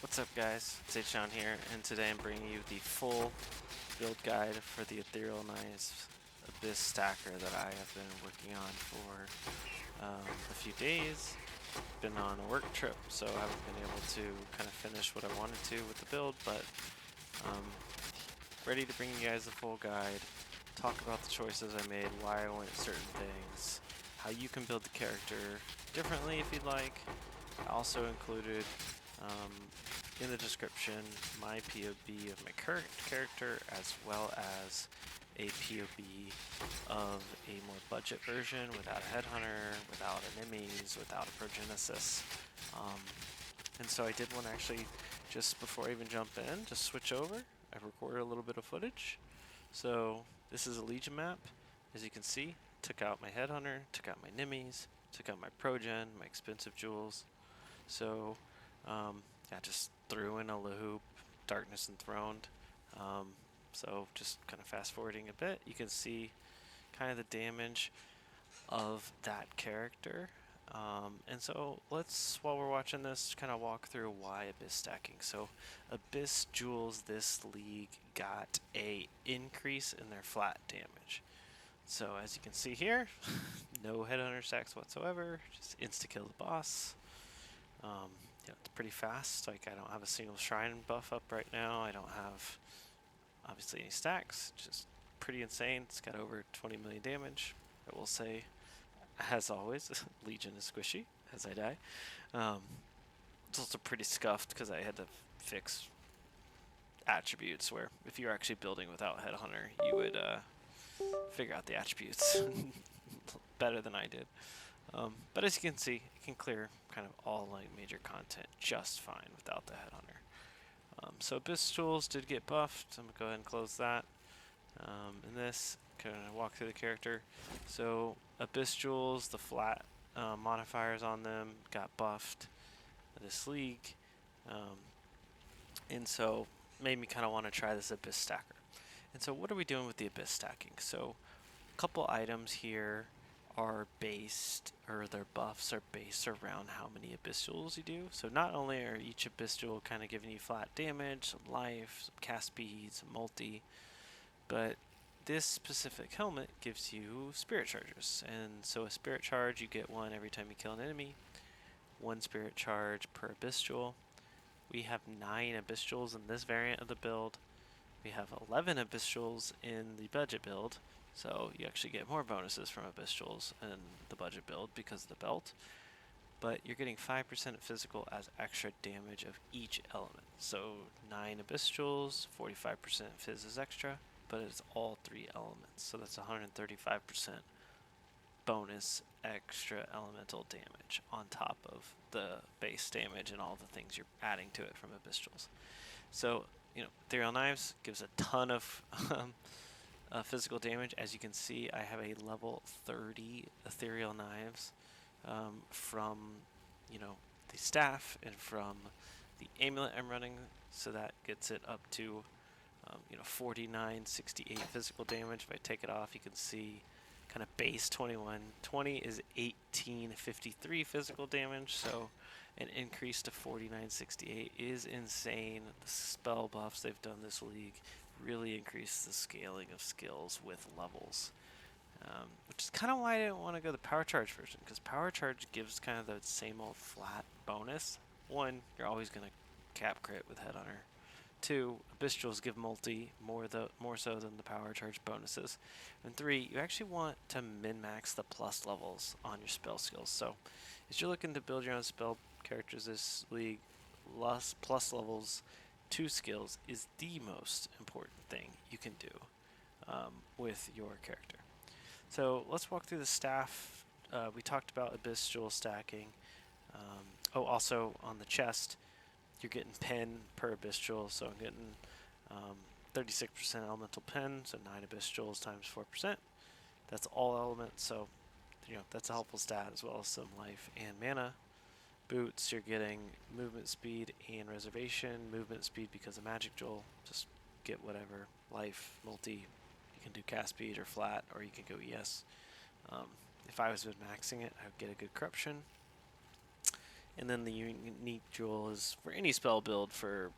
What's up guys, it's H-Down here, and today I'm bringing you the full build guide for the Ethereal Nice Abyss Stacker that I have been working on for a few days. Been on a work trip, so I haven't been able to kind of finish what I wanted to with the build, but ready to bring you guys the full guide, talk about the choices I made, why I went certain things, how you can build the character differently if you'd like. I also included in the description my POV of my current character, as well as a POV of a more budget version without a headhunter, without enemies, without a progenesis. And so I did one actually just before I even jump in, just switch over. I recorded a little bit of footage. So this is a Legion map. As you can see, took out my headhunter, took out my enemies, took out my progen, my expensive jewels. So yeah, just threw in a Lahoop, Darkness Enthroned. So just kind of fast forwarding a bit, you can see kind of the damage of that character. And so let's, while we're watching this, kind of walk through why Abyss stacking. So Abyss jewels this league got a increase in their flat damage. So as you can see here, no headhunter stacks whatsoever, just insta kill the boss. Yeah, it's pretty fast. Like, I don't have a single shrine buff up right now. I don't have obviously any stacks. Just pretty insane. It's got over 20 million damage. I will say, as always, Legion is squishy as I die. It's also pretty scuffed because I had to fix attributes where if you're actually building without Headhunter, you would figure out the attributes better than I did. But as you can see, it can clear kind of all like major content just fine without the Headhunter. So Abyss Tools did get buffed. I'm going to go ahead and close that. And this, kind of walk through the character. So Abyss Jewels, the flat modifiers on them got buffed this league. And so made me kind of want to try this Abyss Stacker. And so what are we doing with the Abyss stacking? So a couple items here are based, or their buffs are based around how many Abyss Jewels you do. So not only are each Abyss Jewel kind of giving you flat damage, some life, some cast speed, some multi, but this specific helmet gives you spirit charges. And so a spirit charge, you get one every time you kill an enemy. One spirit charge per Abyss Jewel. We have 9 Abyss Jewels in this variant of the build. We have 11 Abyss Jewels in the budget build, so you actually get more bonuses from Abyss Jewels in the budget build because of the belt. But you're getting 5% physical as extra damage of each element. So 9 Abyss Jewels, 45% fizz is extra, but it's all 3 elements. So that's 135% bonus extra elemental damage on top of the base damage and all the things you're adding to it from Abyss Jewels. So, Ethereal Knives gives a ton of physical damage. As you can see, I have a level 30 Ethereal Knives from, the staff and from the amulet I'm running. So that gets it up to, 4968 physical damage. If I take it off, you can see kind of base 21. 20 is 1853 physical damage, so an increase to 4968 is insane. The spell buffs they've done this league really increase the scaling of skills with levels, which is kind of why I didn't want to go the power charge version, because power charge gives kind of the same old flat bonus. One, you're always going to cap crit with Headhunter. 2, Abyss Jewels give multi more so than the power charge bonuses. And 3, you actually want to min-max the plus levels on your spell skills. So as you're looking to build your own spell characters this league, plus levels 2 skills is the most important thing you can do with your character. So let's walk through the staff. We talked about Abyss Jewel stacking. Also on the chest, you're getting pen per Abyss Jewel, so I'm getting 36% elemental pen, so 9 Abyss Jewels times 4%. That's all elements, so that's a helpful stat, as well as some life and mana. Boots, you're getting movement speed and reservation. Movement speed because of Magic Jewel, just get whatever. Life, multi, you can do cast speed or flat, or you can go ES. If I was maxing it, I would get a good corruption. And then the unique jewel is for any spell build for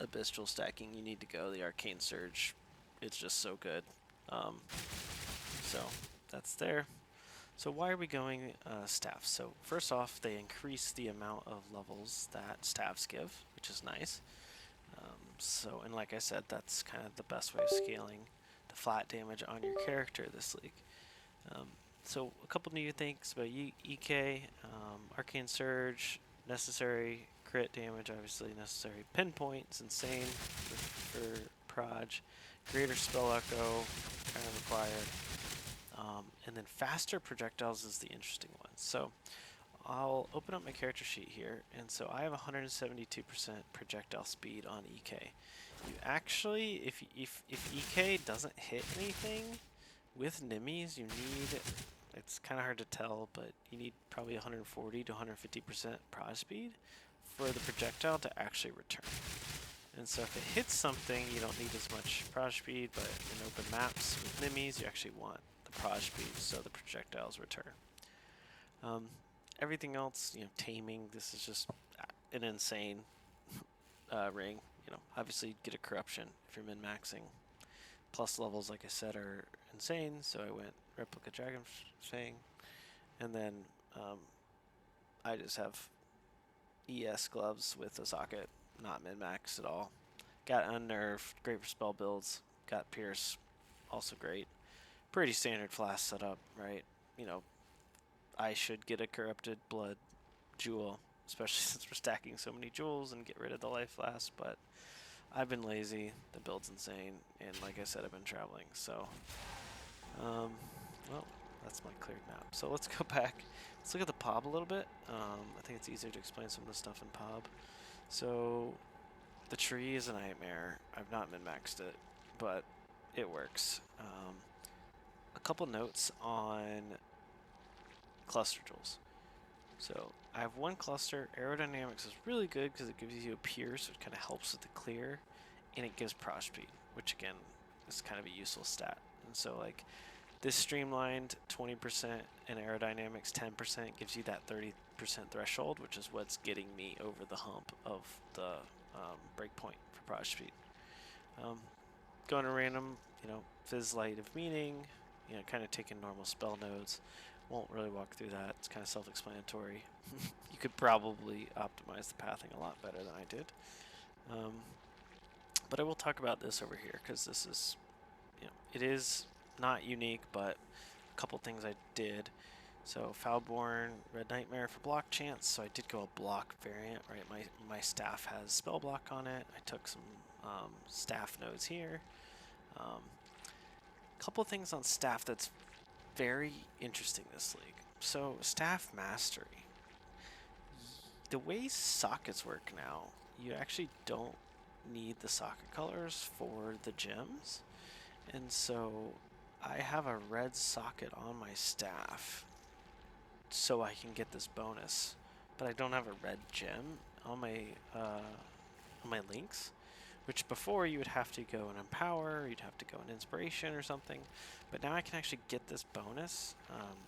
Abyss Jewel stacking, you need to go the Arcane Surge. It's just so good. So that's there. So why are we going staffs? So first off, they increase the amount of levels that staffs give, which is nice. And like I said, that's kind of the best way of scaling the flat damage on your character this league. So a couple new things about EK, Arcane Surge, necessary crit damage, obviously necessary. Pinpoint's insane for Proj. Greater Spell Echo, kind of required. And then faster projectiles is the interesting one. So I'll open up my character sheet here, and so I have 172% projectile speed on EK. You actually, if EK doesn't hit anything with Nimmies, you need, it's kind of hard to tell, but you need probably 140 to 150% proj speed for the projectile to actually return. And so if it hits something, you don't need as much proj speed, but in open maps with Nimmies, you actually want the proj speed so the projectiles return. Everything else, taming, this is just an insane ring. Obviously get a corruption if you're min-maxing. Plus levels, like I said, are insane, so I went Replica Dragon Fang. And then I just have ES gloves with a socket, not min-max at all. Got Unnerved, great for spell builds. Got Pierce, also great. Pretty standard flask setup, right? I should get a Corrupted Blood Jewel, especially since we're stacking so many jewels, and get rid of the life flask, but I've been lazy. The build's insane, and like I said, I've been traveling, so well, that's my cleared map. So let's go back. Let's look at the Pob a little bit. I think it's easier to explain some of the stuff in Pob. So the tree is a nightmare. I've not min-maxed it, but it works. A couple notes on cluster jewels. So I have one cluster. Aerodynamics is really good because it gives you a pierce, so it kind of helps with the clear, and it gives proj speed, which again is kind of a useful stat. And so like this streamlined 20% and aerodynamics 10% gives you that 30% threshold, which is what's getting me over the hump of the breakpoint for proj speed. Going to random, Fizz Light of Meaning, kind of taking normal spell nodes. Won't really walk through that. It's kind of self-explanatory. You could probably optimize the pathing a lot better than I did. But I will talk about this over here because this is, it is not unique, but a couple things I did. So Foulborn, Red Nightmare for block chance. So I did go a block variant, right? My staff has spell block on it. I took some staff nodes here. Couple things on staff that's very interesting this league. So staff mastery. The way sockets work now, you actually don't need the socket colors for the gems. And so I have a red socket on my staff so I can get this bonus, but I don't have a red gem on my links, which before you would have to go and empower, you'd have to go in inspiration or something, but now I can actually get this bonus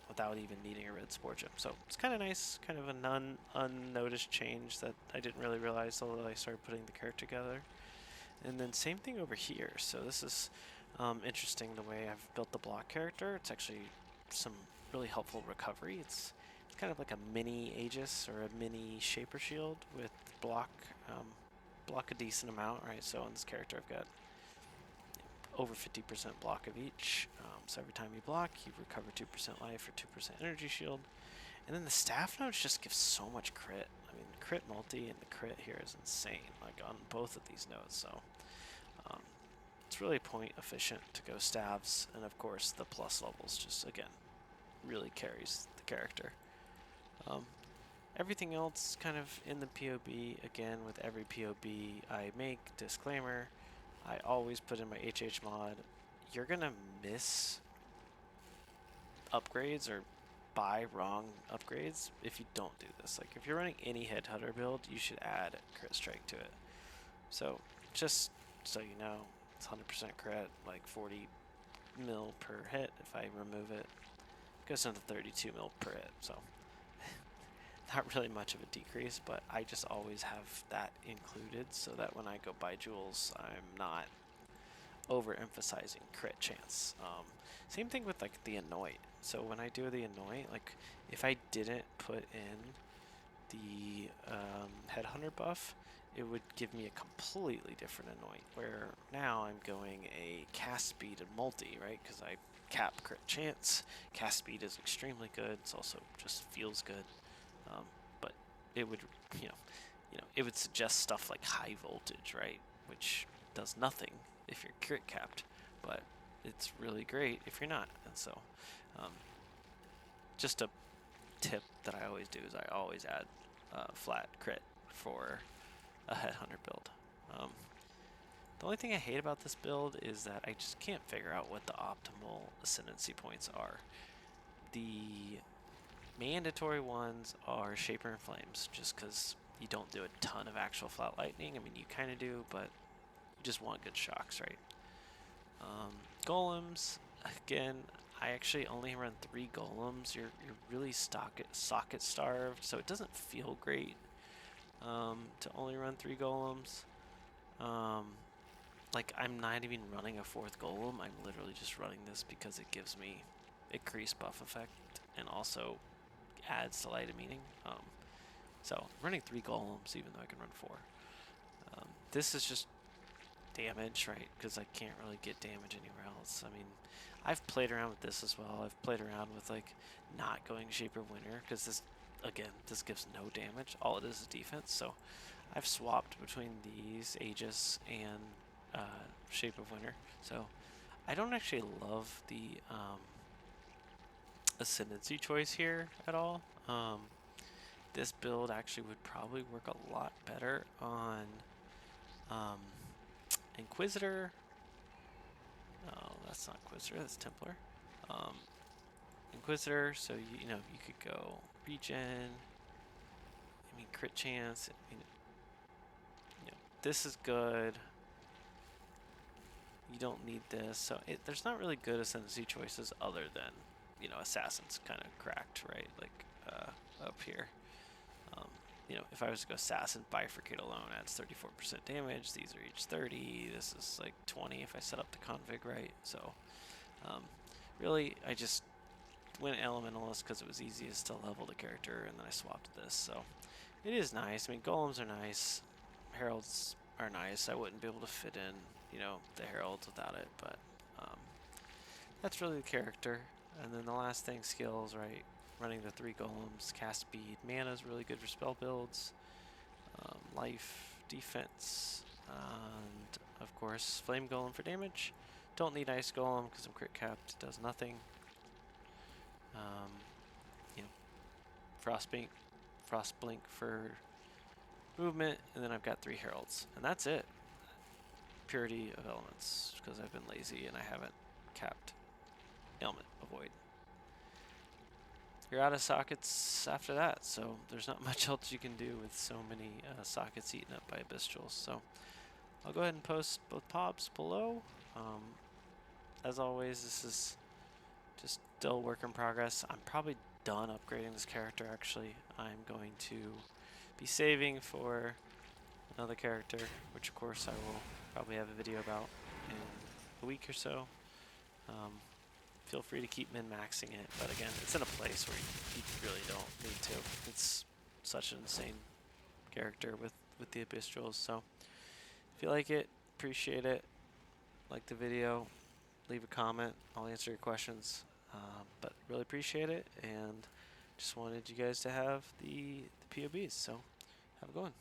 without even needing a red spore gem. So it's kind of nice, kind of an unnoticed change that I didn't really realize until I started putting the character together. And then same thing over here. So this is interesting the way I've built the block character. It's actually some really helpful recovery. It's kind of like a mini Aegis or a mini Shaper Shield with block a decent amount, right? So on this character I've got over 50% block of each. So every time you block, you recover 2% life or 2% energy shield. And then the staff nodes just give so much crit. I mean, the crit multi and the crit here is insane, like on both of these nodes. So it's really point efficient to go staves, and of course the plus levels just again really carries the character. Everything else kind of in the POB, again with every POB I make, disclaimer, I always put in my HH mod. You're gonna miss upgrades or buy wrong upgrades if you don't do this. Like if you're running any headhunter build, you should add crit strike to it. So just so you know, it's 100% crit, like 40 mil per hit. If I remove it, it goes down to 32 mil per hit. So not really much of a decrease, but I just always have that included so that when I go buy jewels, I'm not overemphasizing crit chance. Same thing with like the anoint. So when I do the anoint, like if I didn't put in the headhunter buff, it would give me a completely different anoint. Where now I'm going a cast speed and multi, right? Because I cap crit chance. Cast speed is extremely good. It's also just feels good. But it would, it would suggest stuff like high voltage, right? Which does nothing if you're crit capped, but it's really great if you're not. And so, just a tip that I always do is I always add flat crit for a headhunter build. The only thing I hate about this build is that I just can't figure out what the optimal ascendancy points are. The mandatory ones are Shaper and Flames, just because you don't do a ton of actual flat lightning. I mean, you kind of do, but you just want good shocks, right? Golems, again, I actually only run 3 golems. You're really socket starved, so it doesn't feel great to only run 3 golems. Like, I'm not even running a 4th golem. I'm literally just running this because it gives me increased buff effect and also adds to light of meaning. So running 3 golems, even though I can run 4. This is just damage, right? Because I can't really get damage anywhere else. I mean, I've played around with this as well. I've played around with like not going Shaper Winter because this gives no damage. All it is defense. So I've swapped between these Aegis and Shape of Winter. So I don't actually love the Ascendancy choice here at all. This build actually would probably work a lot better on Inquisitor. No, that's not Inquisitor, that's Templar. Inquisitor, so you could go regen. I mean, crit chance. I mean, this is good. You don't need this, so there's not really good ascendancy choices other than Assassin's kind of cracked, right? Like up here. If I was to go Assassin, Bifurcate alone adds 34% damage. These are each 30. This is like 20 if I set up the config right. So really, I just went Elementalist because it was easiest to level the character, and then I swapped this. So it is nice. I mean, Golems are nice. Heralds are nice. I wouldn't be able to fit in, the Heralds without it, but that's really the character. And then the last thing, skills, right? Running the 3 golems, cast speed, mana is really good for spell builds, life, defense, and of course flame golem for damage. Don't need ice golem because I'm crit capped, it does nothing. Frost blink for movement, and then I've got 3 heralds, and that's it. Purity of elements because I've been lazy and I haven't capped ailment avoid. You're out of sockets after that, so there's not much else you can do with so many sockets eaten up by Abystrals. So I'll go ahead and post both pobs below. As always, this is just still work in progress. I'm probably done upgrading this character, actually. I'm going to be saving for another character, which of course I will probably have a video about in a week or so. Feel free to keep min-maxing it, but again, it's in a place where you really don't need to. It's such an insane character with the Abystrals, so if you like it, appreciate it, like the video, leave a comment, I'll answer your questions, but really appreciate it, and just wanted you guys to have the POBs, so have a good one.